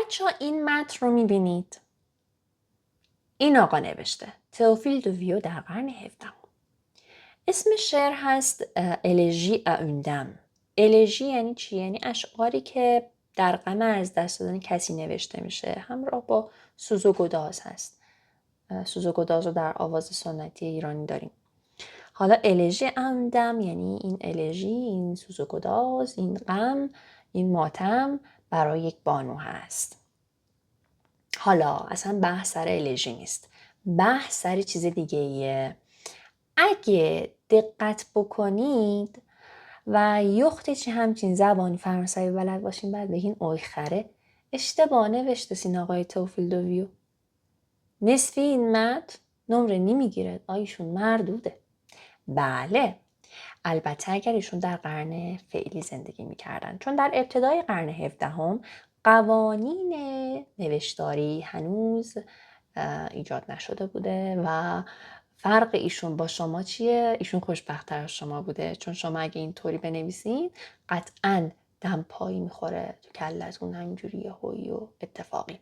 بچه ها این متن رو میبینید. این آقا نوشته تئوفیل دوویو در قرن 17. اسم شعر هست الژی اوندم. الژی یعنی چی؟ یعنی اشعاری که در غم از دست دادن کسی نوشته میشه، همراه با سوز و گداز هست. سوز و گداز رو در آواز سنتی ایرانی داریم. حالا الژی اوندم یعنی این الژی، این سوز و گداز، این غم، این ماتم برای یک بانو هست. حالا اصلا بحث سر الژی نیست، بحث سر چیز دیگه ایه. اگه دقت بکنید و یختی چی همچین زبانی فرانسوی بلد باشین بعد بگین اوی خره، اشتباه نوشته سین آقای تئوفیل دوویو. نصفی این متن نمره نمیگیره، آیشون مردوده. بله، البته اگر ایشون در قرن فعلی زندگی میکردن، چون در ابتدای قرن 17 قوانین نوشتاری هنوز ایجاد نشده بوده و فرق ایشون با شما چیه؟ ایشون خوشبخت‌تر از شما بوده، چون شما اگه اینطوری بنویسین قطعاً دمپایی میخوره تو کلتون، همینجوری یهویی و اتفاقی.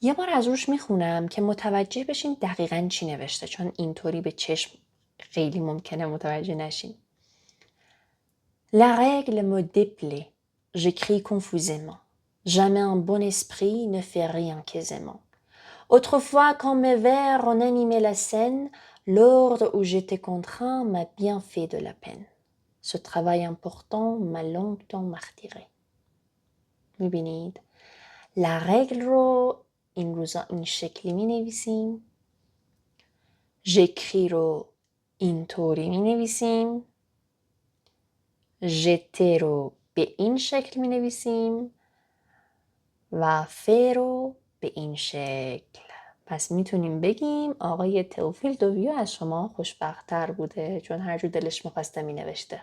یه بار از روش میخونم که متوجه بشین دقیقاً چی نوشته، چون اینطوری به چشم خیلی ممکنه متوجه نشین. La règle me déplaît, j'écris confusément. Jamais un bon esprit ne fait rien qu'aisément. Autrefois, quand mes vers en animaient la scène, l'ordre où j'étais contraint m'a bien fait de la peine. Ce travail important m'a longtemps martyré. میبینید؟ La règle رو این روزا این شکلی می نویسیم. j'écris رو اینطوری می نویسیم. j'étais رو به این شکل می نویسیم و فه رو به این شکل. پس میتونیم بگیم آقای تئوفیل دوویو از شما خوشبخت‌تر بوده، چون هر جور دلش می‌خواسته می نوشته.